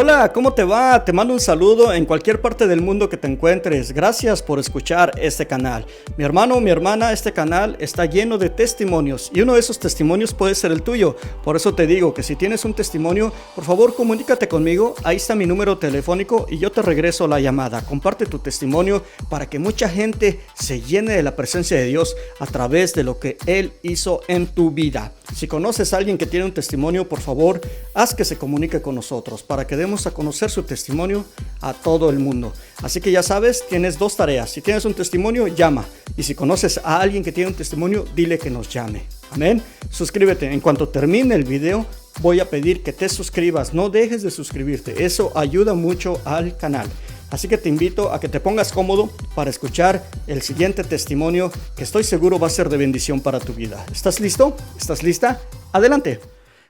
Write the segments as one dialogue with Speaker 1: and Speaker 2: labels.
Speaker 1: Hola, ¿cómo te va? Te mando un saludo en cualquier parte del mundo que te encuentres. Gracias por escuchar este canal. Mi hermano o mi hermana, este canal está lleno de testimonios y uno de esos testimonios puede ser el tuyo. Por eso te digo que si tienes un testimonio, por favor comunícate conmigo. Ahí está mi número telefónico y yo te regreso la llamada. Comparte tu testimonio para que mucha gente se llene de la presencia de Dios a través de lo que Él hizo en tu vida. Si conoces a alguien que tiene un testimonio, por favor, haz que se comunique con nosotros para que demos a conocer su testimonio a todo el mundo. Así que ya sabes, tienes dos tareas. Si tienes un testimonio, llama. Y si conoces a alguien que tiene un testimonio, dile que nos llame. Amén. Suscríbete. En cuanto termine el video, voy a pedir que te suscribas. No dejes de suscribirte. Eso ayuda mucho al canal. Así que te invito a que te pongas cómodo para escuchar el siguiente testimonio que estoy seguro va a ser de bendición para tu vida. ¿Estás listo? ¿Estás lista? Adelante.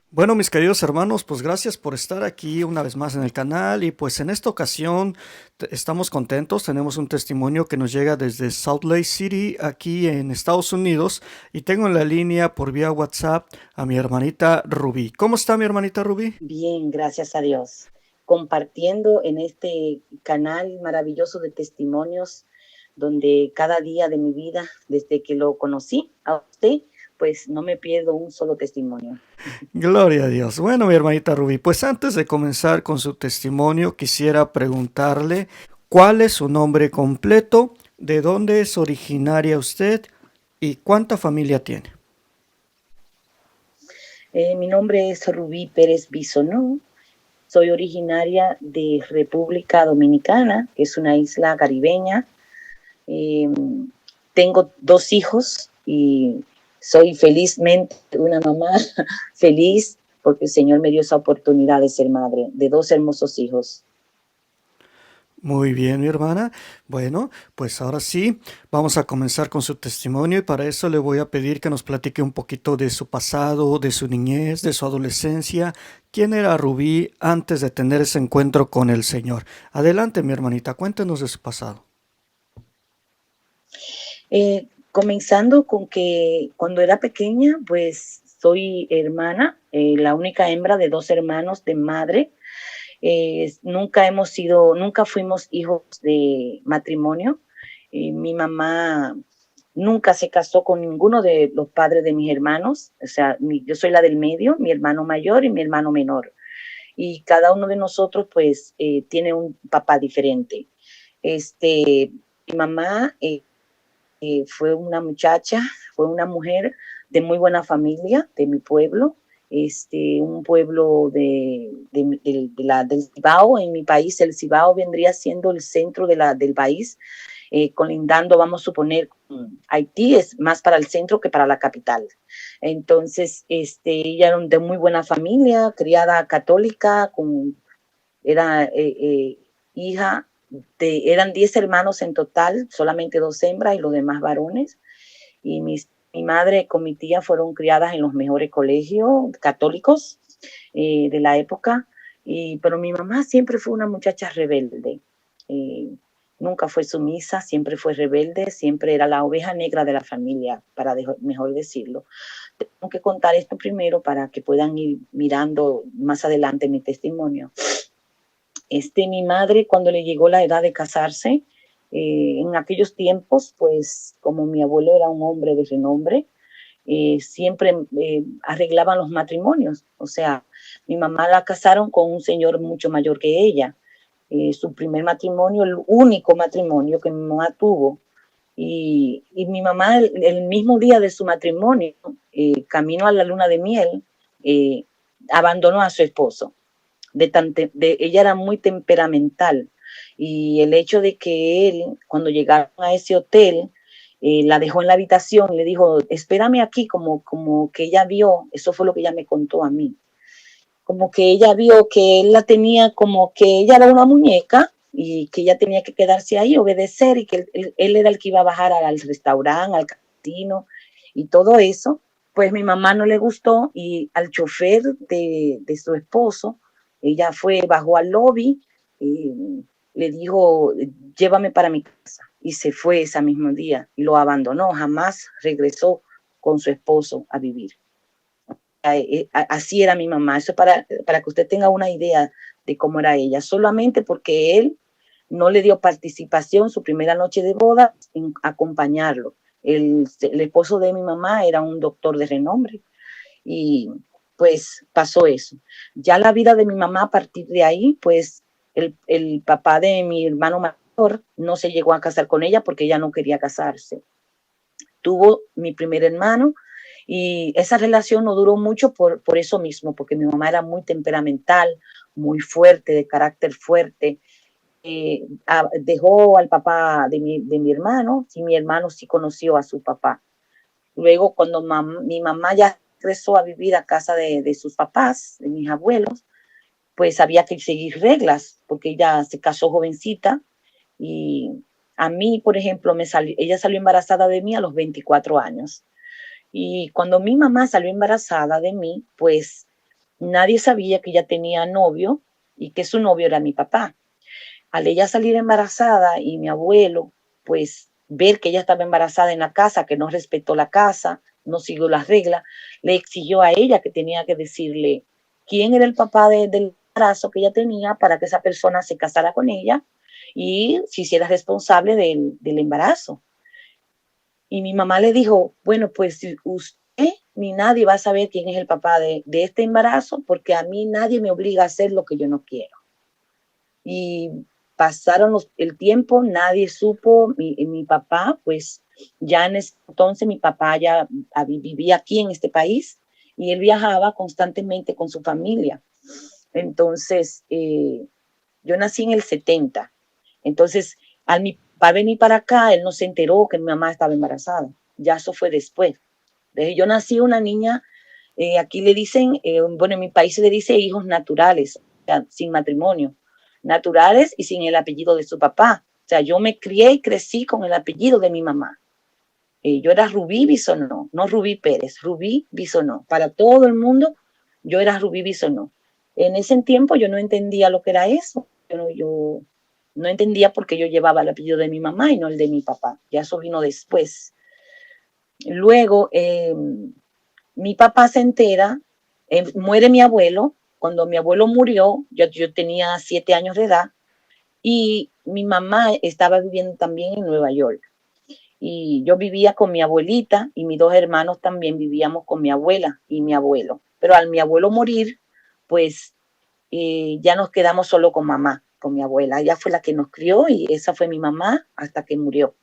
Speaker 1: Bueno, mis queridos hermanos, pues gracias por estar aquí una vez más en el canal y pues en esta ocasión estamos contentos. Tenemos un testimonio que nos llega desde Salt Lake City, aquí en Estados Unidos, y tengo en la línea por vía WhatsApp a mi hermanita Rubí. ¿Cómo está mi hermanita Rubí?
Speaker 2: Bien, gracias a Dios. Compartiendo en este canal maravilloso de testimonios, donde cada día de mi vida, desde que lo conocí a usted, pues no me pierdo un solo testimonio.
Speaker 1: Gloria a Dios. Bueno, mi hermanita Rubí, pues antes de comenzar con su testimonio, quisiera preguntarle cuál es su nombre completo, de dónde es originaria usted y cuánta familia tiene.
Speaker 2: Mi nombre es Rubí Pérez Bisonó. Soy originaria de República Dominicana, que es una isla caribeña. Tengo 2 hijos y soy felizmente una mamá feliz porque el Señor me dio esa oportunidad de ser madre de 2 hermosos hijos.
Speaker 1: Muy bien, mi hermana. Bueno, pues ahora sí, vamos a comenzar con su testimonio y para eso le voy a pedir que nos platique un poquito de su pasado, de su niñez, de su adolescencia. ¿Quién era Rubí antes de tener ese encuentro con el Señor? Adelante, mi hermanita, cuéntenos de su pasado.
Speaker 2: Comenzando con que cuando era pequeña, pues soy hermana, la única hembra de 2 hermanos de madre. Nunca fuimos hijos de matrimonio. Mi mamá nunca se casó con ninguno de los padres de mis hermanos. O sea, yo soy la del medio, mi hermano mayor y mi hermano menor. Y cada uno de nosotros, pues, tiene un papá diferente. Mi mamá fue una mujer de muy buena familia, de mi pueblo, un pueblo del Cibao. En mi país el Cibao vendría siendo el centro del país, colindando, vamos a suponer, Haití es más para el centro que para la capital. Entonces, ella era de muy buena familia, criada católica, era hija eran 10 hermanos en total, solamente 2 hembras y los demás varones. Y mi madre con mi tía fueron criadas en los mejores colegios católicos de la época, pero mi mamá siempre fue una muchacha rebelde. Nunca fue sumisa, siempre fue rebelde, siempre era la oveja negra de la familia, mejor decirlo. Tengo que contar esto primero para que puedan ir mirando más adelante mi testimonio. Mi madre, cuando le llegó la edad de casarse, en aquellos tiempos, pues como mi abuelo era un hombre de renombre, siempre arreglaban los matrimonios. O sea, mi mamá la casaron con un señor mucho mayor que ella. Su primer matrimonio, el único matrimonio que mi mamá tuvo. Y mi mamá, el mismo día de su matrimonio, camino a la luna de miel, abandonó a su esposo. Ella era muy temperamental y el hecho de que él, cuando llegaron a ese hotel, la dejó en la habitación, le dijo, espérame aquí, como que ella vio, eso fue lo que ella me contó a mí, como que ella vio que él la tenía como que ella era una muñeca y que ella tenía que quedarse ahí, obedecer, y que él era el que iba a bajar al restaurante, al casino y todo eso. Pues mi mamá no le gustó y al chofer de su esposo, ella bajó al lobby y le dijo, llévame para mi casa. Y se fue ese mismo día y lo abandonó. Jamás regresó con su esposo a vivir. Así era mi mamá. Eso para que usted tenga una idea de cómo era ella, solamente porque él no le dio participación su primera noche de boda en acompañarlo. El esposo de mi mamá era un doctor de renombre y pues pasó eso. Ya la vida de mi mamá a partir de ahí, pues el papá de mi hermano mayor no se llegó a casar con ella porque ella no quería casarse. Tuvo mi primer hermano y esa relación no duró mucho por eso mismo, porque mi mamá era muy temperamental, muy fuerte, de carácter fuerte. Dejó al papá de mi hermano y mi hermano sí conoció a su papá. Luego, cuando mi mamá ya regresó a vivir a casa de sus papás, de mis abuelos, pues había que seguir reglas, porque ella se casó jovencita y a mí, por ejemplo, ella salió embarazada de mí a los 24 años. Y cuando mi mamá salió embarazada de mí, pues nadie sabía que ella tenía novio y que su novio era mi papá. Al ella salir embarazada y mi abuelo, pues ver que ella estaba embarazada en la casa, que no respetó la casa, no siguió las reglas, le exigió a ella que tenía que decirle quién era el papá del embarazo que ella tenía para que esa persona se casara con ella y se hiciera responsable del embarazo. Y mi mamá le dijo, bueno, pues si usted ni nadie va a saber quién es el papá de este embarazo, porque a mí nadie me obliga a hacer lo que yo no quiero. Y pasaron el tiempo, nadie supo, mi papá, pues ya en ese entonces mi papá ya vivía aquí en este país y él viajaba constantemente con su familia. Entonces, yo nací en el 70. Entonces, al mi papá venir para acá, él no se enteró que mi mamá estaba embarazada. Ya eso fue después. Desde yo nací una niña, aquí le dicen, bueno, en mi país se le dice hijos naturales, o sea, sin matrimonio, naturales y sin el apellido de su papá. O sea, yo me crié y crecí con el apellido de mi mamá. Yo era Rubí Bisonó, no Rubí Pérez, Rubí Bisonó. Para todo el mundo, yo era Rubí Bisonó. En ese tiempo yo no entendía lo que era eso. Yo no entendía por qué yo llevaba el apellido de mi mamá y no el de mi papá. Ya eso vino después. Luego, mi papá se entera, muere mi abuelo. Cuando mi abuelo murió, yo tenía 7 años de edad y mi mamá estaba viviendo también en Nueva York. Y yo vivía con mi abuelita y mis dos hermanos también vivíamos con mi abuela y mi abuelo. Pero al mi abuelo morir, pues ya nos quedamos solo con mamá, con mi abuela. Ella fue la que nos crió y esa fue mi mamá hasta que murió.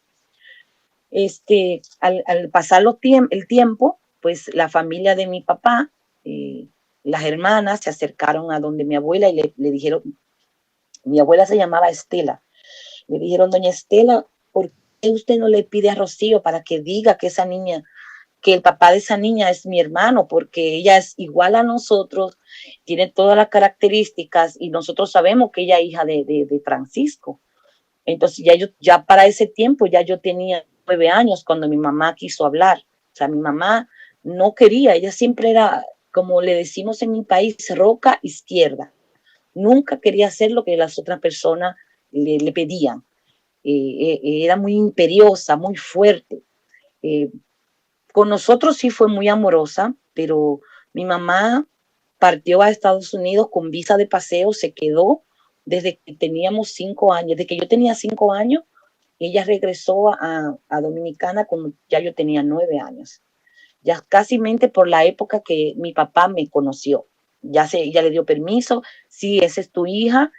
Speaker 2: Al pasar el tiempo, pues la familia de mi papá, las hermanas se acercaron a donde mi abuela y le dijeron, mi abuela se llamaba Estela, le dijeron, doña Estela, ¿por qué usted no le pide a Rocío para que diga que esa niña, que el papá de esa niña es mi hermano, porque ella es igual a nosotros, tiene todas las características y nosotros sabemos que ella es hija de Francisco? Entonces ya para ese tiempo ya yo tenía 9 años cuando mi mamá quiso hablar. O sea, mi mamá no quería, ella siempre era, como le decimos en mi país, roca izquierda. Nunca quería hacer lo que las otras personas le pedían. Era muy imperiosa, muy fuerte. Eh, con nosotros sí fue muy amorosa, pero mi mamá partió a Estados Unidos con visa de paseo, se quedó desde que teníamos 5 años, desde que yo tenía 5 años, ella regresó a Dominicana cuando ya yo tenía 9 años, ya casi por la época que mi papá me conoció. Ya le dio permiso, sí, esa es tu hija,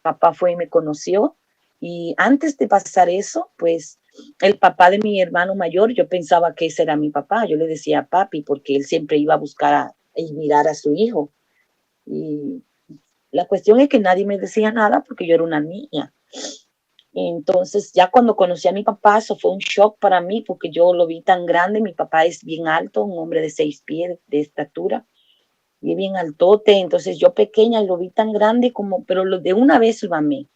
Speaker 2: papá fue y me conoció. Y antes de pasar eso, pues el papá de mi hermano mayor, yo pensaba que ese era mi papá. Yo le decía papi, porque él siempre iba a buscar y mirar a su hijo. Y la cuestión es que nadie me decía nada porque yo era una niña. Entonces, ya cuando conocí a mi papá, eso fue un shock para mí porque yo lo vi tan grande. Mi papá es bien alto, un hombre de 6 pies de estatura y bien altote. Entonces, yo pequeña lo vi tan grande como, pero de una vez lo amé.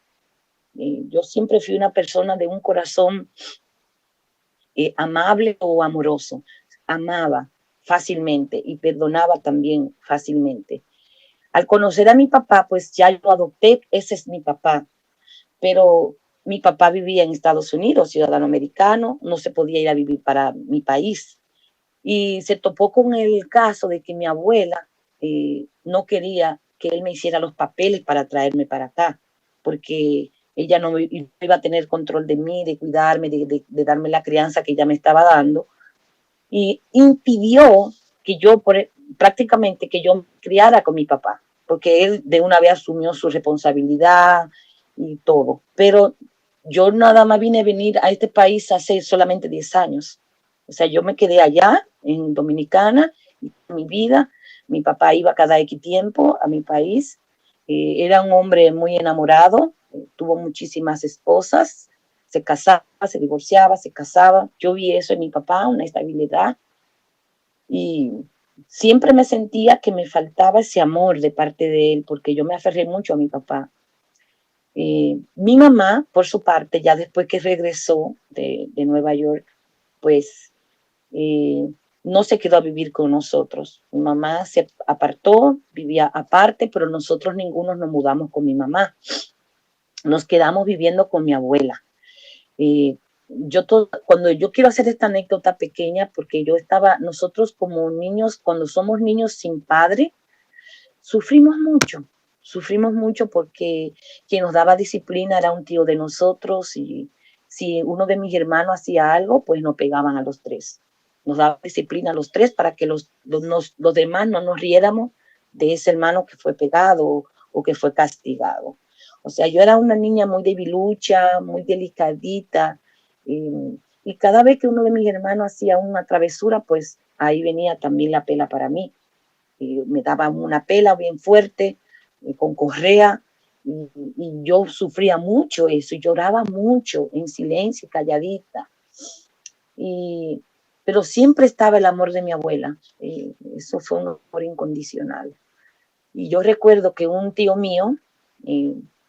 Speaker 2: Yo siempre fui una persona de un corazón amable o amoroso. Amaba fácilmente y perdonaba también fácilmente. Al conocer a mi papá, pues ya lo adopté, ese es mi papá. Pero mi papá vivía en Estados Unidos, ciudadano americano, no se podía ir a vivir para mi país. Y se topó con el caso de que mi abuela no quería que él me hiciera los papeles para traerme para acá, porque ella no iba a tener control de mí, de cuidarme, de darme la crianza que ella me estaba dando, y impidió que yo, prácticamente, que yo me criara con mi papá, porque él de una vez asumió su responsabilidad y todo. Pero yo nada más vine a venir a este país hace solamente 10 años. O sea, yo me quedé allá, en Dominicana, y mi vida, mi papá iba cada X tiempo a mi país. Era un hombre muy enamorado, tuvo muchísimas esposas, se casaba, se divorciaba, se casaba. Yo vi eso en mi papá, una estabilidad, y siempre me sentía que me faltaba ese amor de parte de él, porque yo me aferré mucho a mi papá. Mi mamá, por su parte, ya después que regresó de Nueva York, pues no se quedó a vivir con nosotros. Mi mamá se apartó, vivía aparte, pero nosotros ninguno nos mudamos con mi mamá. Nos quedamos viviendo con mi abuela. Cuando yo quiero hacer esta anécdota pequeña, porque nosotros como niños, cuando somos niños sin padre, sufrimos mucho porque quien nos daba disciplina era un tío de nosotros, y si uno de mis hermanos hacía algo, pues nos pegaban a los tres. Nos daba disciplina a los tres para que los demás no nos riéramos de ese hermano que fue pegado o que fue castigado. O sea, yo era una niña muy debilucha, muy delicadita, y cada vez que uno de mis hermanos hacía una travesura, pues ahí venía también la pela para mí. Me daban una pela bien fuerte, con correa, y yo sufría mucho eso, y lloraba mucho, en silencio, calladita. Pero siempre estaba el amor de mi abuela. Eso fue un amor incondicional. Y yo recuerdo que un tío mío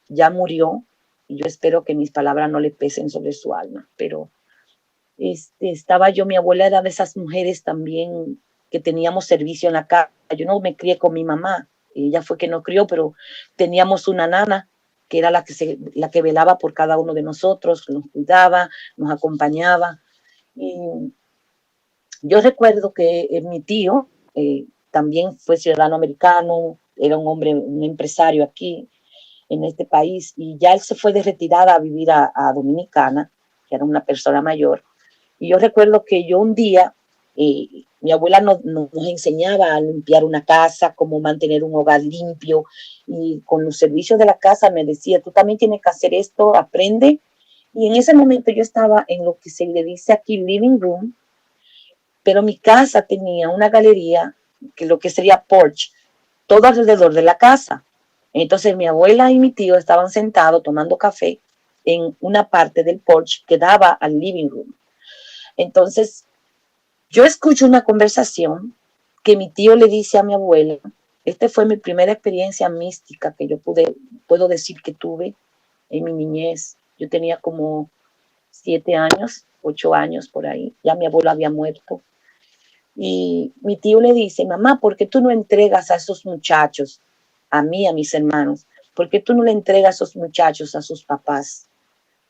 Speaker 2: ya murió, y yo espero que mis palabras no le pesen sobre su alma, pero estaba yo, mi abuela era de esas mujeres también que teníamos servicio en la casa. Yo no me crié con mi mamá, ella fue que nos crió, pero teníamos una nana que era la que velaba por cada uno de nosotros, nos cuidaba, nos acompañaba. Y yo recuerdo que mi tío también fue ciudadano americano, era un hombre, un empresario aquí en este país, y ya él se fue de retirada a vivir a Dominicana, que era una persona mayor. Y yo recuerdo que yo un día, mi abuela nos enseñaba a limpiar una casa, cómo mantener un hogar limpio, y con los servicios de la casa me decía, tú también tienes que hacer esto, aprende. Y en ese momento yo estaba en lo que se le dice aquí living room, pero mi casa tenía una galería, que lo que sería porch, todo alrededor de la casa. Entonces mi abuela y mi tío estaban sentados tomando café en una parte del porch que daba al living room. Entonces yo escucho una conversación que mi tío le dice a mi abuela. Esta fue mi primera experiencia mística que yo puedo decir que tuve en mi niñez. Yo tenía como 7 años, 8 años por ahí. Ya mi abuelo había muerto. Y mi tío le dice, mamá, ¿por qué tú no entregas a esos muchachos, a mí, a mis hermanos? ¿Por qué tú no le entregas a esos muchachos a sus papás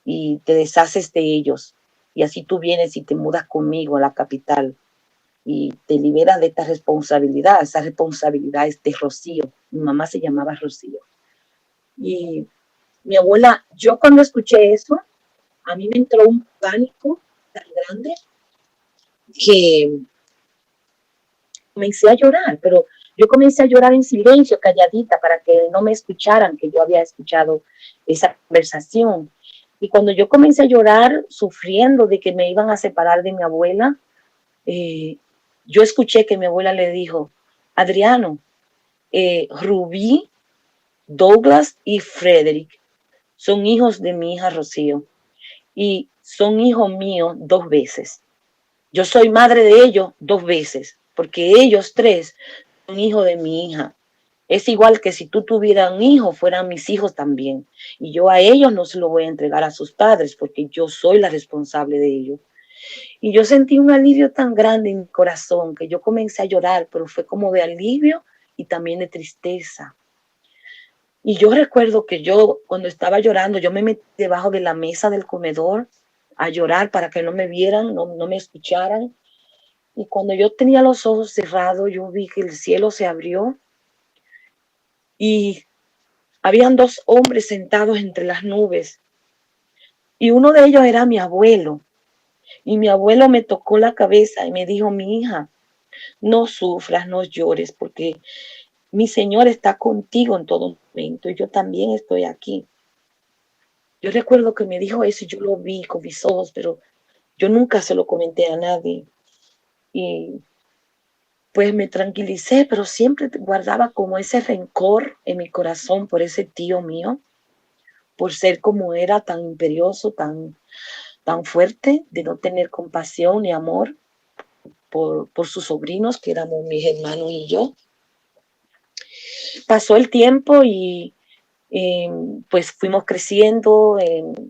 Speaker 2: y te deshaces de ellos? Y así tú vienes y te mudas conmigo a la capital y te liberas de esta responsabilidad. Esa responsabilidad es de Rocío. Mi mamá se llamaba Rocío. Y mi abuela, yo cuando escuché eso, a mí me entró un pánico tan grande que comencé a llorar, pero yo comencé a llorar en silencio, calladita, para que no me escucharan, que yo había escuchado esa conversación. Y cuando yo comencé a llorar, sufriendo de que me iban a separar de mi abuela, yo escuché que mi abuela le dijo, Adriano, Rubí, Douglas y Frederick son hijos de mi hija Rocío, y son hijos míos 2 veces. Yo soy madre de ellos 2 veces, porque ellos 3 son hijos de mi hija. Es igual que si tú tuvieras un hijo, fueran mis hijos también. Y yo a ellos no se lo voy a entregar a sus padres, porque yo soy la responsable de ellos. Y yo sentí un alivio tan grande en mi corazón que yo comencé a llorar, pero fue como de alivio y también de tristeza. Y yo recuerdo que yo, cuando estaba llorando, yo me metí debajo de la mesa del comedor a llorar para que no me vieran, no me escucharan. Y cuando yo tenía los ojos cerrados, yo vi que el cielo se abrió y habían dos hombres sentados entre las nubes y uno de ellos era mi abuelo. Y mi abuelo me tocó la cabeza y me dijo, mi hija, no sufras, no llores, porque mi Señor está contigo en todo momento y yo también estoy aquí. Yo recuerdo que me dijo eso y yo lo vi con mis ojos, pero yo nunca se lo comenté a nadie. Y pues me tranquilicé, pero siempre guardaba como ese rencor en mi corazón por ese tío mío, por ser como era, tan imperioso, tan fuerte, de no tener compasión ni amor por sus sobrinos, que éramos mis hermanos y yo. Pasó el tiempo y pues fuimos creciendo,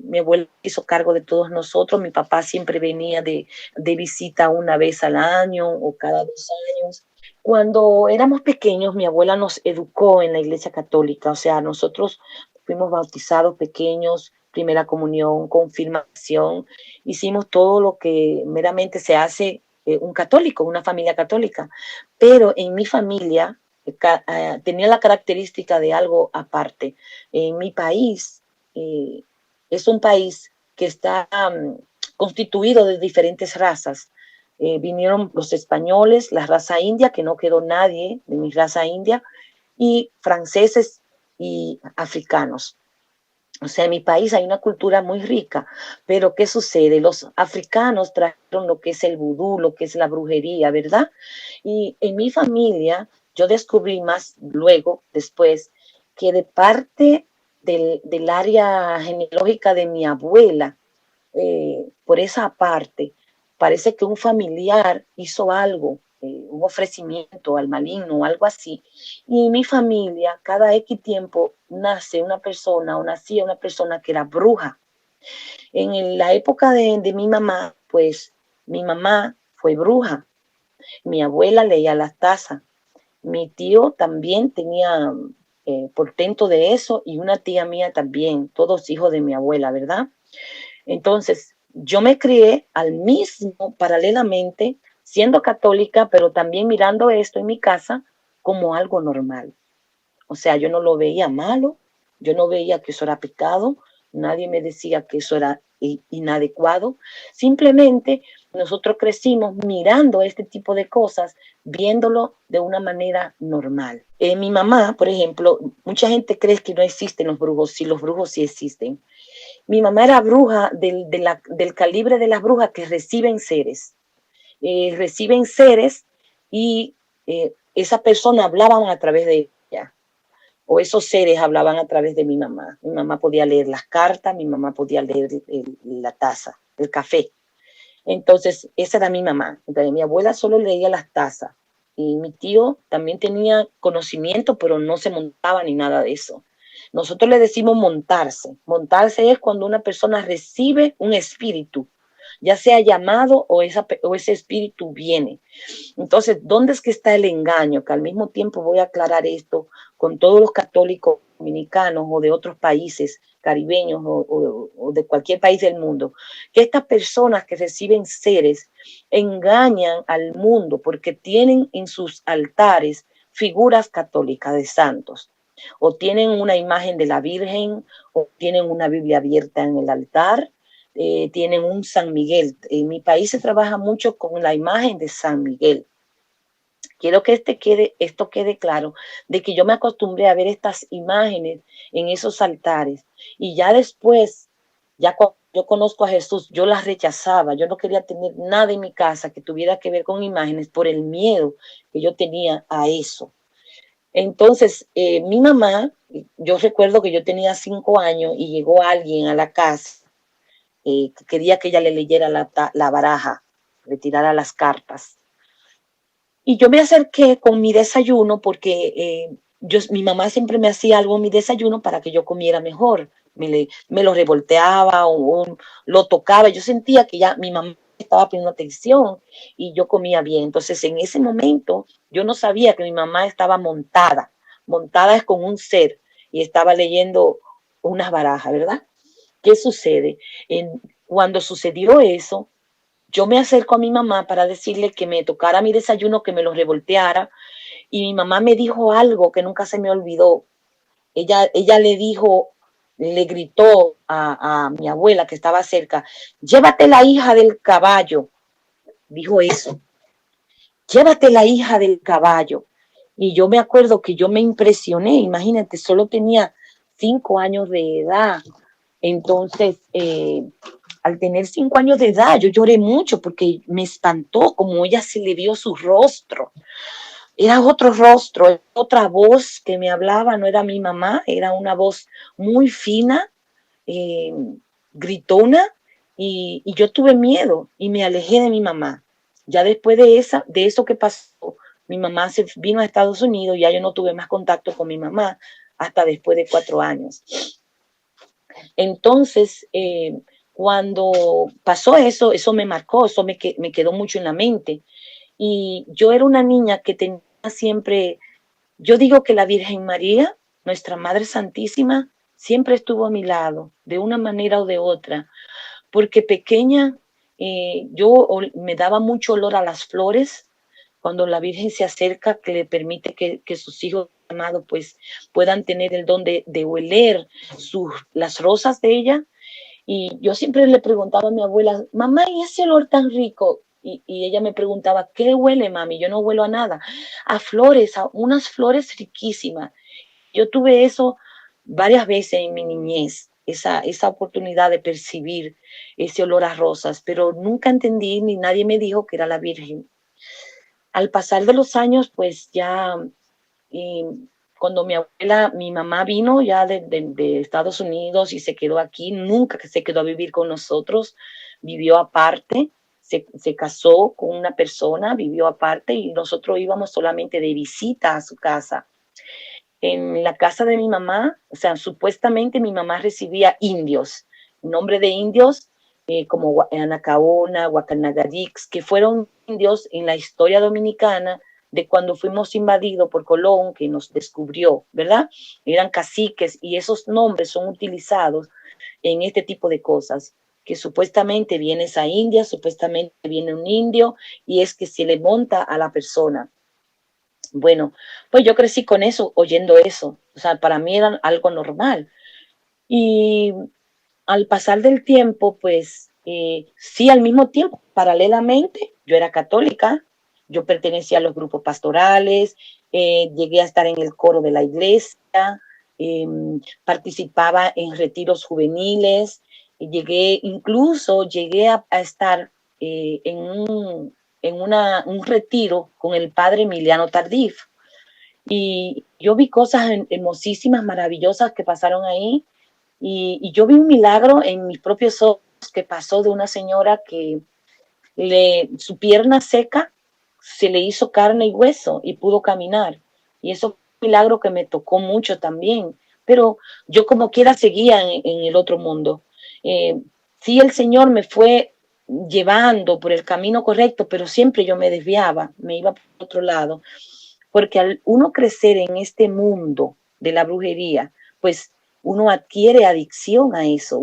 Speaker 2: mi abuelo hizo cargo de todos nosotros, mi papá siempre venía de visita una vez al año o cada 2 años. Cuando éramos pequeños, mi abuela nos educó en la iglesia católica, o sea, nosotros fuimos bautizados pequeños, primera comunión, confirmación, hicimos todo lo que meramente se hace un católico, una familia católica, pero en mi familia tenía la característica de algo aparte. En mi país es un país que está constituido de diferentes razas. Vinieron los españoles, la raza india, que no quedó nadie de mi raza india, y franceses y africanos. O sea, en mi país hay una cultura muy rica, pero ¿qué sucede? Los africanos trajeron lo que es el vudú, lo que es la brujería, ¿verdad? Y en mi familia, yo descubrí más luego, después, que de parte del área genealógica de mi abuela, por esa parte, parece que un familiar hizo algo, un ofrecimiento al maligno o algo así, y en mi familia, cada X tiempo, nace una persona o nacía una persona que era bruja. En la época de mi mamá, pues mi mamá fue bruja, mi abuela leía las tazas, mi tío también tenía portento de eso y una tía mía también, todos hijos de mi abuela, ¿verdad? Entonces, yo me crié al mismo, paralelamente, siendo católica, pero también mirando esto en mi casa como algo normal. O sea, yo no lo veía malo, yo no veía que eso era pecado, nadie me decía que eso era inadecuado. Simplemente nosotros crecimos mirando este tipo de cosas, viéndolo de una manera normal. Mi mamá, por ejemplo, mucha gente cree que no existen los brujos, sí, los brujos sí existen. Mi mamá era bruja del calibre de las brujas que reciben seres y esa persona hablaban a través de ella, o esos seres hablaban a través de mi mamá. Mi mamá podía leer las cartas, mi mamá podía leer la taza, el café. Entonces, esa era mi mamá. Entonces, mi abuela solo leía las tazas y mi tío también tenía conocimiento, pero no se montaba ni nada de eso. Nosotros le decimos montarse. Montarse es cuando una persona recibe un espíritu, ya sea llamado o ese espíritu viene. Entonces, ¿dónde es que está el engaño? Que al mismo tiempo voy a aclarar esto con todos los católicos dominicanos o de otros países caribeños o de cualquier país del mundo, que estas personas que reciben seres engañan al mundo porque tienen en sus altares figuras católicas de santos, o tienen una imagen de la Virgen, o tienen una Biblia abierta en el altar, tienen un San Miguel. En mi país se trabaja mucho con la imagen de San Miguel. Quiero que esto quede claro, de que yo me acostumbré a ver estas imágenes en esos altares y ya después, ya cuando yo conozco a Jesús, yo las rechazaba, yo no quería tener nada en mi casa que tuviera que ver con imágenes por el miedo que yo tenía a eso. Entonces, mi mamá, yo recuerdo que yo tenía 5 años y llegó alguien a la casa que quería que ella le leyera la baraja, le tirara las cartas. Y yo me acerqué con mi desayuno porque mi mamá siempre me hacía algo en mi desayuno para que yo comiera mejor. Me lo revolteaba o lo tocaba. Yo sentía que ya mi mamá estaba poniendo atención y yo comía bien. Entonces, en ese momento, yo no sabía que mi mamá estaba montada. Montada es con un ser y estaba leyendo unas barajas, ¿verdad? ¿Qué sucede? Cuando sucedió eso, yo me acerco a mi mamá para decirle que me tocara mi desayuno, que me lo revolteara, y mi mamá me dijo algo que nunca se me olvidó. ella le dijo, le gritó a mi abuela que estaba cerca, llévate la hija del caballo, dijo eso, llévate la hija del caballo. Y yo me acuerdo que yo me impresioné, imagínate, solo tenía 5 años de edad. Entonces, al tener 5 años de edad, yo lloré mucho porque me espantó como ella se le vio su rostro. Era otro rostro, otra voz que me hablaba, no era mi mamá, era una voz muy fina, eh, gritona, y yo tuve miedo y me alejé de mi mamá. Ya después de eso que pasó, mi mamá se vino a Estados Unidos, ya yo no tuve más contacto con mi mamá hasta después de 4 años. Entonces, cuando pasó eso, eso me marcó, eso me quedó mucho en la mente. Y yo era una niña que tenía siempre, yo digo que la Virgen María, nuestra Madre Santísima, siempre estuvo a mi lado, de una manera o de otra, porque pequeña yo me daba mucho olor a las flores, cuando la Virgen se acerca, que le permite que sus hijos amados pues puedan tener el don de oler las rosas de ella. Y yo siempre le preguntaba a mi abuela, mamá, ¿y ese olor tan rico? Y ella me preguntaba, ¿qué huele, mami? Yo no huelo a nada. A flores, a unas flores riquísimas. Yo tuve eso varias veces en mi niñez, esa oportunidad de percibir ese olor a rosas, pero nunca entendí ni nadie me dijo que era la Virgen. Al pasar de los años, pues ya, y cuando mi mamá vino ya de Estados Unidos y se quedó aquí, nunca que se quedó a vivir con nosotros, vivió aparte, se casó con una persona, vivió aparte y nosotros íbamos solamente de visita a su casa. En la casa de mi mamá, o sea, supuestamente mi mamá recibía indios, nombre de indios como Anacaona, Guacanagadix, que fueron indios en la historia dominicana de cuando fuimos invadidos por Colón, que nos descubrió, ¿verdad? Eran caciques y esos nombres son utilizados en este tipo de cosas, que supuestamente viene esa india, supuestamente viene un indio, y es que se le monta a la persona. Bueno, pues yo crecí con eso, oyendo eso. O sea, para mí era algo normal. Y al pasar del tiempo, pues sí, al mismo tiempo, paralelamente, yo era católica, yo pertenecía a los grupos pastorales, llegué a estar en el coro de la iglesia, eh, participaba en retiros juveniles, llegué a estar en un retiro con el padre Emiliano Tardif. Y yo vi cosas hermosísimas, maravillosas que pasaron ahí. Y yo vi un milagro en mis propios ojos que pasó de una señora que su pierna seca se le hizo carne y hueso y pudo caminar. Y eso fue un milagro que me tocó mucho también. Pero yo como quiera seguía en el otro mundo. Sí, el Señor me fue llevando por el camino correcto, pero siempre yo me desviaba, me iba por otro lado. Porque al uno crecer en este mundo de la brujería, pues uno adquiere adicción a eso.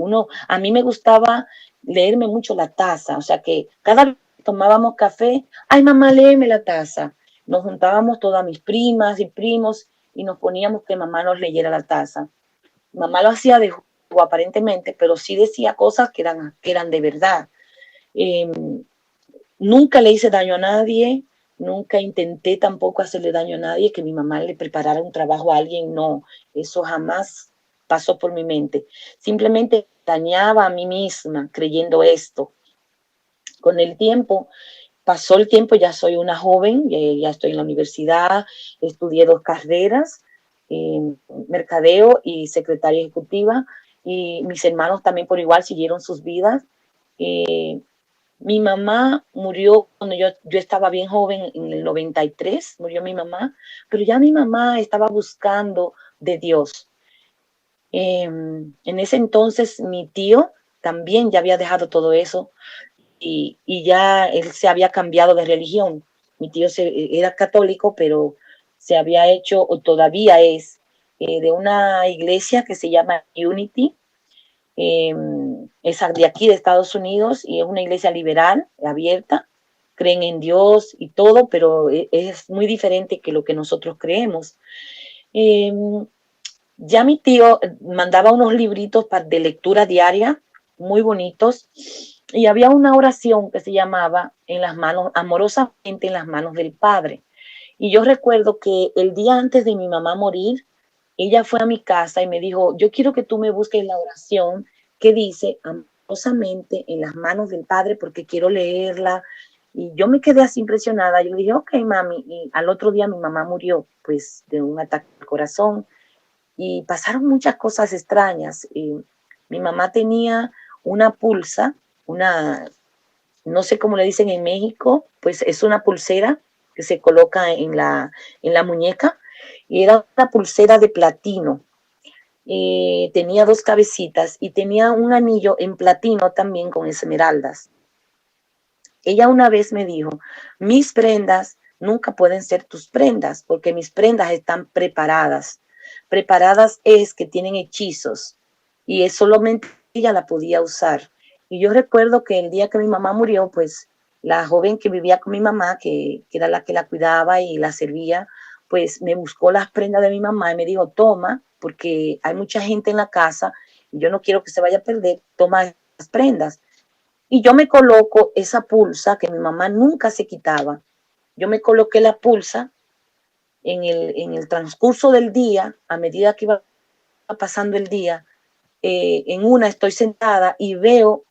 Speaker 2: A mí me gustaba leerme mucho la taza, o sea que cada vez que tomábamos café, ay mamá, léeme la taza. Nos juntábamos todas mis primas y primos y nos poníamos que mamá nos leyera la taza. Mamá lo hacía de juego aparentemente, pero sí decía cosas que eran de verdad. Eh, Nunca le hice daño a nadie, nunca intenté tampoco hacerle daño a nadie, que mi mamá le preparara un trabajo a alguien, no, eso jamás pasó por mi mente. Simplemente dañaba a mí misma creyendo esto. Con el tiempo, pasó el tiempo, ya soy una joven, ya estoy en la universidad, estudié 2 carreras, mercadeo y secretaria ejecutiva, y mis hermanos también por igual siguieron sus vidas. Eh, Mi mamá murió cuando yo estaba bien joven, en el 93, murió mi mamá, pero ya mi mamá estaba buscando de Dios. En ese entonces mi tío también ya había dejado todo eso y ya él se había cambiado de religión. Mi tío era católico, pero se había hecho, o todavía es, de una iglesia que se llama Unity, eh, es de aquí de Estados Unidos y es una iglesia liberal, abierta, creen en Dios y todo, pero es muy diferente que lo que nosotros creemos. Eh, Ya mi tío mandaba unos libritos de lectura diaria, muy bonitos, y había una oración que se llamaba en las manos, amorosamente en las manos del Padre. Y yo recuerdo que el día antes de mi mamá morir, ella fue a mi casa y me dijo, yo quiero que tú me busques la oración que dice amorosamente en las manos del Padre porque quiero leerla. Y yo me quedé así impresionada. Yo le dije, ok, mami. Y al otro día mi mamá murió, pues, de un ataque al corazón. Y pasaron muchas cosas extrañas. Mi mamá tenía una pulsa, una, no sé cómo le dicen en México, pues es una pulsera que se coloca en la muñeca y era una pulsera de platino. Tenía dos cabecitas y tenía un anillo en platino también con esmeraldas. Ella una vez me dijo, mis prendas nunca pueden ser tus prendas porque mis prendas están preparadas. Preparadas es que tienen hechizos y es solamente ella la podía usar. Y yo recuerdo que el día que mi mamá murió, pues la joven que vivía con mi mamá, que era la que la cuidaba y la servía, pues me buscó las prendas de mi mamá y me dijo, toma, porque hay mucha gente en la casa y yo no quiero que se vaya a perder, toma las prendas. Y yo me coloco esa pulsa que mi mamá nunca se quitaba. Yo me coloqué la pulsa en el transcurso del día, a medida que iba pasando el día, en una estoy sentada y veo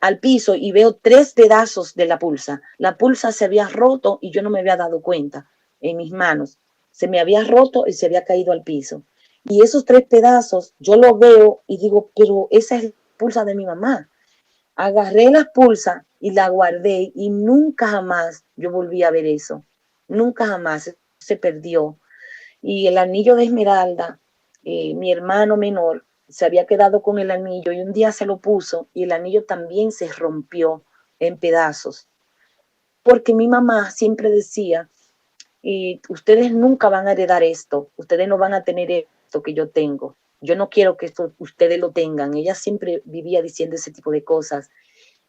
Speaker 2: al piso y veo tres pedazos de la pulsa. La pulsa se había roto y yo no me había dado cuenta en mis manos. Se me había roto y se había caído al piso. Y esos tres pedazos yo lo veo y digo, pero esa es la pulsa de mi mamá. Agarré la pulsa y la guardé y nunca jamás yo volví a ver eso. Nunca jamás se perdió. Y el anillo de esmeralda, mi hermano menor se había quedado con el anillo y un día se lo puso y el anillo también se rompió en pedazos. Porque mi mamá siempre decía, ustedes nunca van a heredar esto, ustedes no van a tener esto que yo tengo. Yo no quiero que esto ustedes lo tengan. Ella siempre vivía diciendo ese tipo de cosas.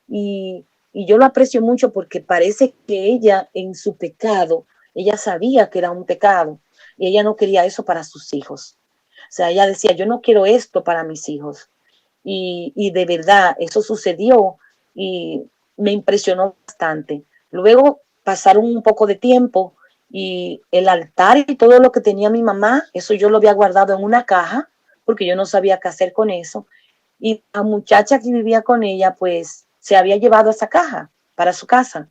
Speaker 2: Y, y yo lo aprecio mucho porque parece que ella en su pecado, ella sabía que era un pecado y ella no quería eso para sus hijos. O sea, ella decía, yo no quiero esto para mis hijos. Y de verdad, eso sucedió y me impresionó bastante. Luego pasaron un poco de tiempo y el altar y todo lo que tenía mi mamá, eso yo lo había guardado en una caja porque yo no sabía qué hacer con eso. Y la muchacha que vivía con ella, pues se había llevado esa caja para su casa.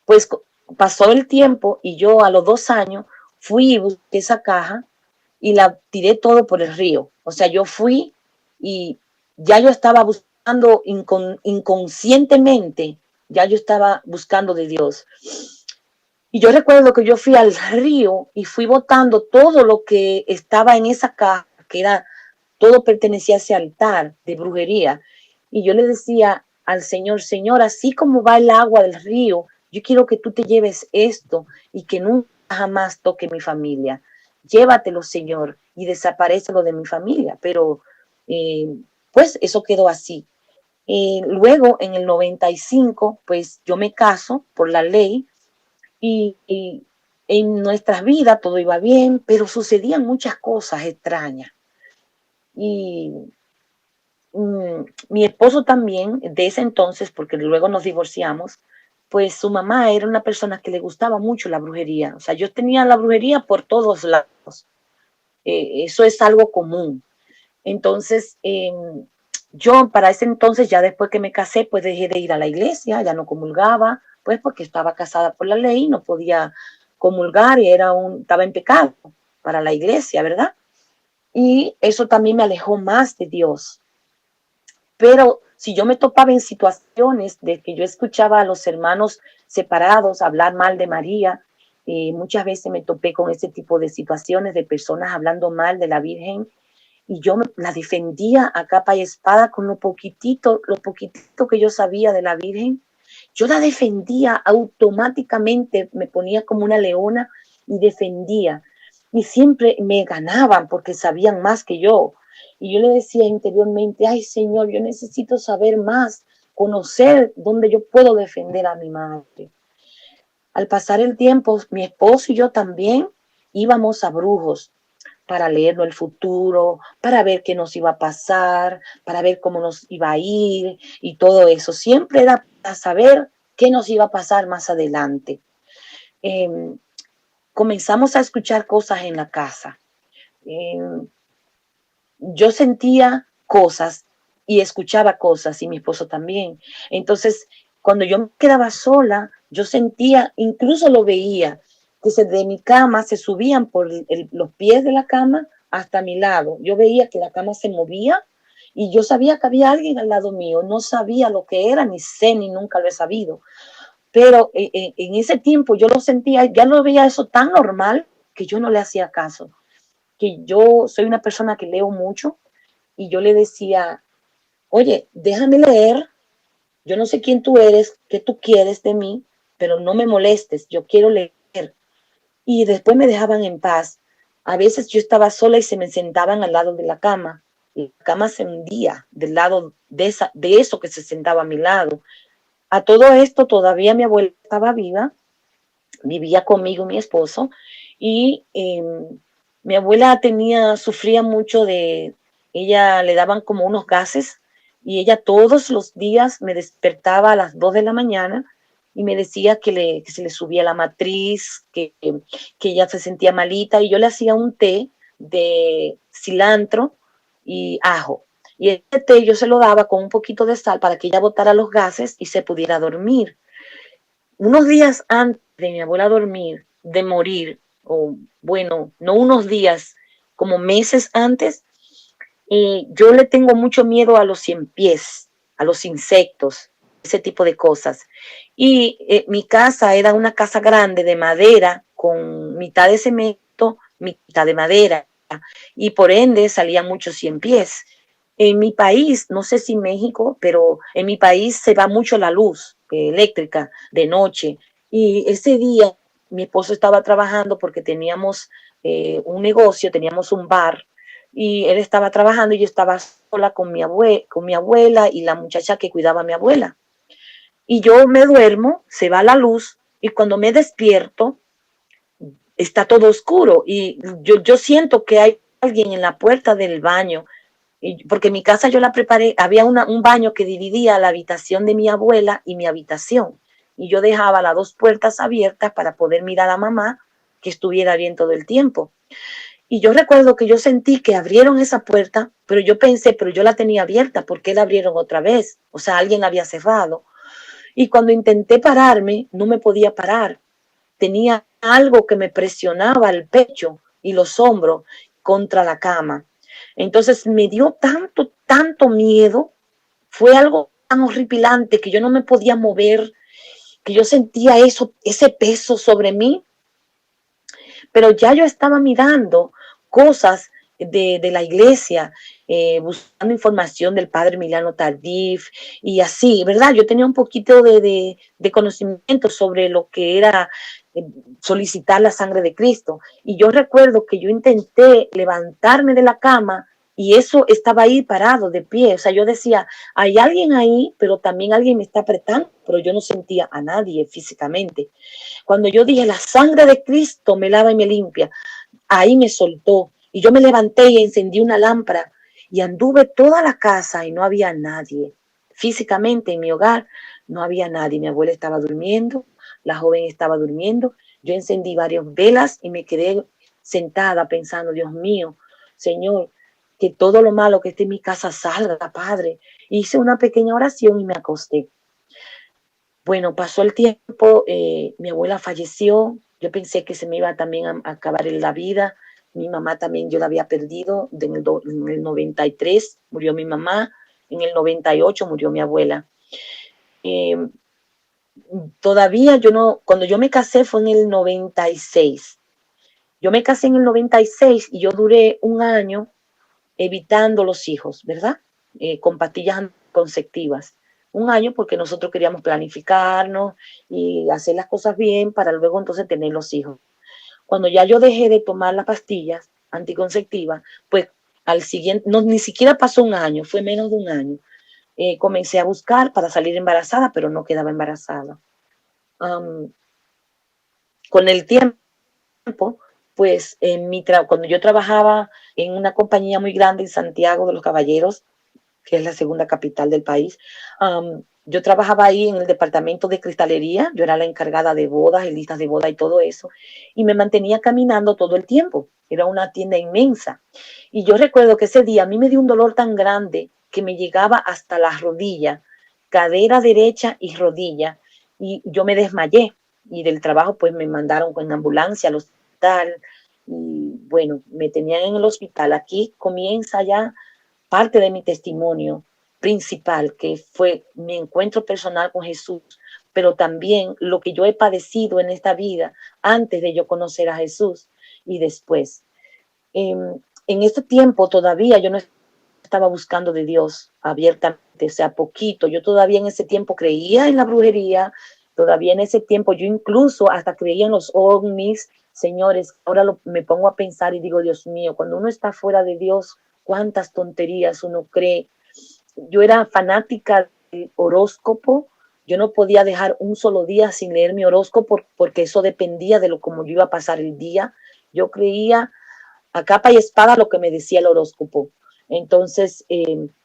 Speaker 2: Pues pasó el tiempo y yo a los 2 años fui y busqué esa caja y la tiré todo por el río. O sea, yo fui y ya yo estaba buscando inconscientemente, ya yo estaba buscando de Dios. Y yo recuerdo que yo fui al río y fui botando todo lo que estaba en esa caja, que era todo pertenecía a ese altar de brujería. Y yo le decía al Señor, Señor, así como va el agua del río, yo quiero que tú te lleves esto y que nunca jamás toque mi familia. Llévatelo, Señor, y desaparécelo de mi familia. Pero pues eso quedó así. Luego, en el 95, pues yo me caso por la ley y en nuestras vidas todo iba bien, pero sucedían muchas cosas extrañas. Y mi esposo también, de ese entonces, porque luego nos divorciamos, pues su mamá era una persona que le gustaba mucho la brujería. O sea, yo tenía la brujería por todos lados. Eso es algo común. Entonces, yo para ese entonces, ya después que me casé, pues dejé de ir a la iglesia, ya no comulgaba, pues porque estaba casada por la ley, no podía comulgar y estaba en pecado para la iglesia, ¿verdad? Y eso también me alejó más de Dios. Pero si yo me topaba en situaciones de que yo escuchaba a los hermanos separados hablar mal de María, muchas veces me topé con ese tipo de situaciones de personas hablando mal de la Virgen y yo la defendía a capa y espada con lo poquitito que yo sabía de la Virgen. Yo la defendía automáticamente, me ponía como una leona y defendía. Y siempre me ganaban porque sabían más que yo. Y yo le decía interiormente, ay Señor, yo necesito saber más, conocer dónde yo puedo defender a mi madre. Al pasar el tiempo, mi esposo y yo también íbamos a brujos. para leernos el futuro, para ver qué nos iba a pasar, para ver cómo nos iba a ir y todo eso. Siempre era para saber qué nos iba a pasar más adelante. Eh, Comenzamos a escuchar cosas en la casa. Eh, yo sentía cosas y escuchaba cosas y mi esposo también. Entonces, cuando yo me quedaba sola, yo sentía, incluso lo veía, que de mi cama se subían por los pies de la cama hasta mi lado. Yo veía que la cama se movía y yo sabía que había alguien al lado mío. No sabía lo que era, ni sé, ni nunca lo he sabido. Pero en ese tiempo yo lo sentía, ya lo veía eso tan normal que yo no le hacía caso. Que yo soy una persona que leo mucho y yo le decía, oye, déjame leer, yo no sé quién tú eres, qué tú quieres de mí, pero no me molestes, yo quiero leer. Y después me dejaban en paz. A veces yo estaba sola y se me sentaban al lado de la cama. Y la cama se hundía del lado de eso que se sentaba a mi lado. A todo esto todavía mi abuela estaba viva, vivía conmigo mi esposo, y mi abuela sufría mucho ella le daban como unos gases, y ella todos los días me despertaba a las 2 de la mañana y me decía que se le subía la matriz, que ella se sentía malita, y yo le hacía un té de cilantro y ajo. Y ese té yo se lo daba con un poquito de sal para que ella botara los gases y se pudiera dormir. Unos días antes de mi abuela dormir, de morir, o bueno, no unos días, como meses antes, yo le tengo mucho miedo a los cien pies, a los insectos, ese tipo de cosas. Y mi casa era una casa grande de madera, con mitad de cemento, mitad de madera, y por ende salían muchos cien pies. En mi país, no sé si México, pero en mi país se va mucho la luz eléctrica de noche. Y ese día mi esposo estaba trabajando porque teníamos un negocio, teníamos un bar, y él estaba trabajando y yo estaba sola con mi abuela y la muchacha que cuidaba a mi abuela. Y yo me duermo, se va la luz y cuando me despierto está todo oscuro y yo siento que hay alguien en la puerta del baño, porque mi casa yo la preparé, había un baño que dividía la habitación de mi abuela y mi habitación, y yo dejaba las dos puertas abiertas para poder mirar a mamá, que estuviera bien todo el tiempo. Y yo recuerdo que yo sentí que abrieron esa puerta, pero yo pensé, pero yo la tenía abierta, ¿por qué la abrieron otra vez? O sea, alguien la había cerrado. Y cuando intenté pararme, no me podía parar. Tenía algo que me presionaba el pecho y los hombros contra la cama. Entonces me dio tanto miedo, fue algo tan horripilante que yo no me podía mover, que yo sentía ese peso sobre mí, pero ya yo estaba mirando cosas de la iglesia, buscando información del padre Emiliano Tardif y así, ¿verdad? Yo tenía un poquito de conocimiento sobre lo que era solicitar la sangre de Cristo. Y yo recuerdo que yo intenté levantarme de la cama y eso estaba ahí parado, de pie. O sea, yo decía, hay alguien ahí, pero también alguien me está apretando, pero yo no sentía a nadie físicamente. Cuando yo dije, la sangre de Cristo me lava y me limpia, ahí me soltó. Y yo me levanté y encendí una lámpara y anduve toda la casa y no había nadie. Físicamente en mi hogar no había nadie. Mi abuela estaba durmiendo, la joven estaba durmiendo. Yo encendí varias velas y me quedé sentada pensando, Dios mío, Señor, que todo lo malo que esté en mi casa salga, Padre. Hice una pequeña oración y me acosté. Bueno, pasó el tiempo, mi abuela falleció, yo pensé que se me iba también a acabar en la vida, mi mamá también yo la había perdido, en el 93 murió mi mamá, en el 98 murió mi abuela. Eh, Todavía yo no, cuando yo me casé fue en el 96, yo me casé en el 96 y yo duré un año evitando los hijos, ¿verdad? Con pastillas anticonceptivas. Un año porque nosotros queríamos planificarnos y hacer las cosas bien para luego entonces tener los hijos. Cuando ya yo dejé de tomar las pastillas anticonceptivas, pues al siguiente, no, ni siquiera pasó un año, fue menos de un año. Comencé a buscar para salir embarazada, pero no quedaba embarazada. Con el tiempo, pues cuando yo trabajaba en una compañía muy grande en Santiago de los Caballeros, que es la segunda capital del país, yo trabajaba ahí en el departamento de cristalería, yo era la encargada de bodas y listas de boda y todo eso, y me mantenía caminando todo el tiempo, era una tienda inmensa. Y yo recuerdo que ese día a mí me dio un dolor tan grande que me llegaba hasta las rodillas, cadera derecha y rodilla, y yo me desmayé, y del trabajo pues me mandaron con ambulancia al hospital, y bueno, me tenían en el hospital. Aquí comienza ya parte de mi testimonio principal, que fue mi encuentro personal con Jesús, pero también lo que yo he padecido en esta vida antes de yo conocer a Jesús y después. En este tiempo todavía yo no estaba buscando de Dios abiertamente, o sea, poquito. Yo todavía en ese tiempo creía en la brujería, todavía en ese tiempo yo incluso hasta creía en los ovnis. Señores, ahora me pongo a pensar y digo, Dios mío, cuando uno está fuera de Dios, cuántas tonterías uno cree. Yo era fanática del horóscopo, yo no podía dejar un solo día sin leer mi horóscopo porque eso dependía de lo como yo iba a pasar el día. Yo creía a capa y espada lo que me decía el horóscopo. Entonces,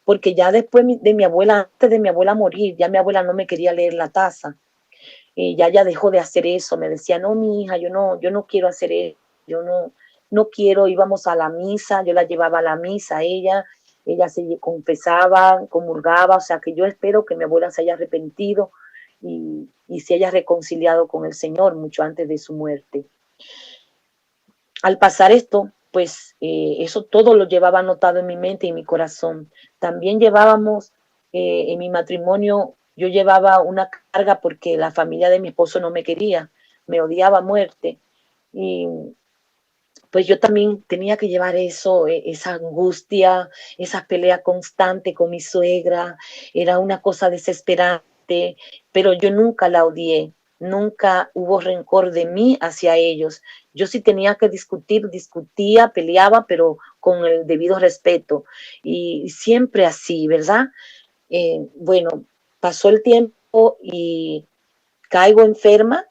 Speaker 2: porque ya después de mi abuela, antes de mi abuela morir, ya mi abuela no me quería leer la taza. Ya dejó de hacer eso, me decía, no, mi hija, yo no quiero hacer eso, yo no quiero. Íbamos a la misa, yo la llevaba a la misa, ella se confesaba, comulgaba, o sea que yo espero que mi abuela se haya arrepentido y se haya reconciliado con el Señor mucho antes de su muerte. Al pasar esto, pues eso todo lo llevaba anotado en mi mente y en mi corazón. También llevábamos en mi matrimonio, yo llevaba una carga porque la familia de mi esposo no me quería, me odiaba a muerte. Y pues yo también tenía que llevar eso, esa angustia, esa pelea constante con mi suegra, era una cosa desesperante, pero yo nunca la odié, nunca hubo rencor de mí hacia ellos. Yo sí tenía que discutir, discutía, peleaba, pero con el debido respeto. Y siempre así, ¿verdad? Bueno, pasó el tiempo y caigo enferma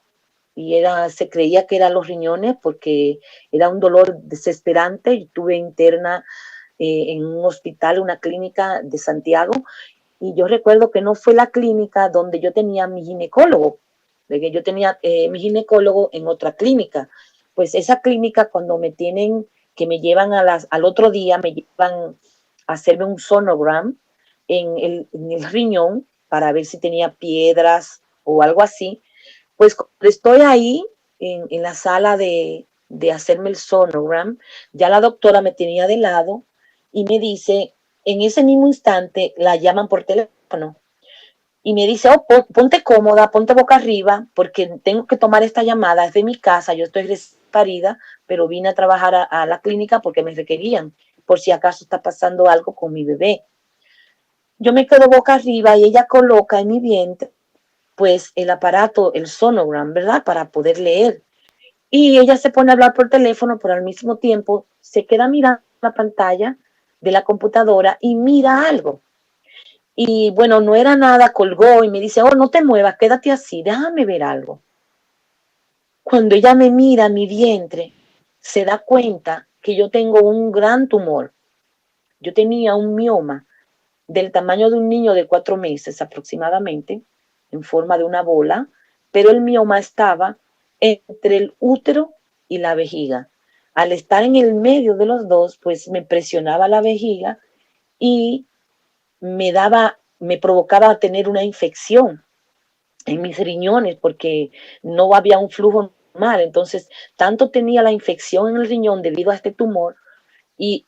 Speaker 2: y se creía que eran los riñones porque era un dolor desesperante. Yo estuve interna en un hospital, una clínica de Santiago, y yo recuerdo que no fue la clínica donde yo tenía mi ginecólogo, de que yo tenía mi ginecólogo en otra clínica. Pues esa clínica cuando me tienen, que me llevan al otro día, me llevan a hacerme un sonogram en el riñón para ver si tenía piedras o algo así. Pues estoy ahí en la sala de hacerme el sonogram, ya la doctora me tenía de lado y me dice, en ese mismo instante la llaman por teléfono y me dice, oh, ponte cómoda, ponte boca arriba, porque tengo que tomar esta llamada, es de mi casa, yo estoy parida, pero vine a trabajar a la clínica porque me requerían, por si acaso está pasando algo con mi bebé. Yo me quedo boca arriba y ella coloca en mi vientre pues el aparato, el sonogram, ¿verdad? Para poder leer. Y ella se pone a hablar por teléfono, pero al mismo tiempo se queda mirando la pantalla de la computadora y mira algo. Y bueno, no era nada, colgó y me dice, oh, no te muevas, quédate así, déjame ver algo. Cuando ella me mira mi vientre, se da cuenta que yo tengo un gran tumor. Yo tenía un mioma del tamaño de un niño de 4 meses aproximadamente, en forma de una bola, pero el mioma estaba entre el útero y la vejiga. Al estar en el medio de los dos, pues me presionaba la vejiga y me provocaba tener una infección en mis riñones porque no había un flujo normal. Entonces, tanto tenía la infección en el riñón debido a este tumor y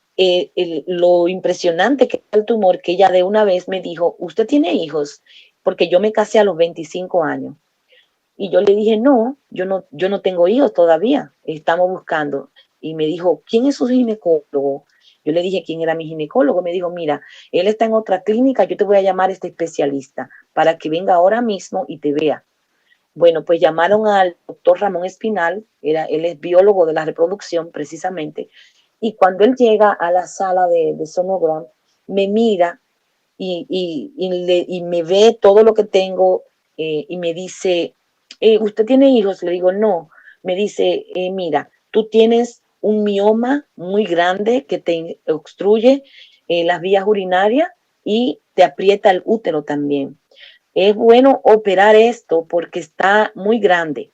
Speaker 2: lo impresionante que era el tumor, que ella de una vez me dijo, ¿usted tiene hijos? Porque yo me casé a los 25 años. Y yo le dije, no, yo no tengo hijos todavía, estamos buscando. Y me dijo, ¿quién es su ginecólogo? Yo le dije quién era mi ginecólogo. Me dijo, mira, él está en otra clínica, yo te voy a llamar a este especialista para que venga ahora mismo y te vea. Bueno, pues llamaron al doctor Ramón Espinal, él es biólogo de la reproducción precisamente, y cuando él llega a la sala de sonogram, me mira y me ve todo lo que tengo y me dice, ¿usted tiene hijos? Le digo, no. Me dice, mira, tú tienes un mioma muy grande que te obstruye las vías urinarias y te aprieta el útero también. Es bueno operar esto porque está muy grande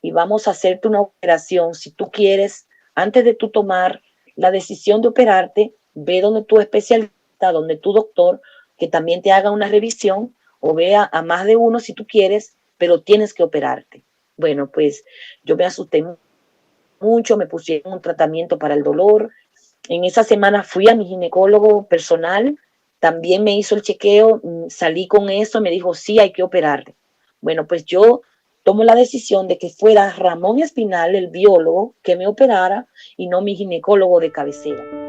Speaker 2: y vamos a hacerte una operación. Si tú quieres, antes de tú tomar la decisión de operarte, ve donde tu especialista, donde tu doctor, que también te haga una revisión o vea a más de uno si tú quieres, pero tienes que operarte. Bueno, pues yo me asusté mucho, me pusieron un tratamiento para el dolor. En esa semana fui a mi ginecólogo personal, también me hizo el chequeo, salí con eso, me dijo, sí, hay que operarte. Bueno, pues yo tomo la decisión de que fuera Ramón Espinal, el biólogo, que me operara y no mi ginecólogo de cabecera.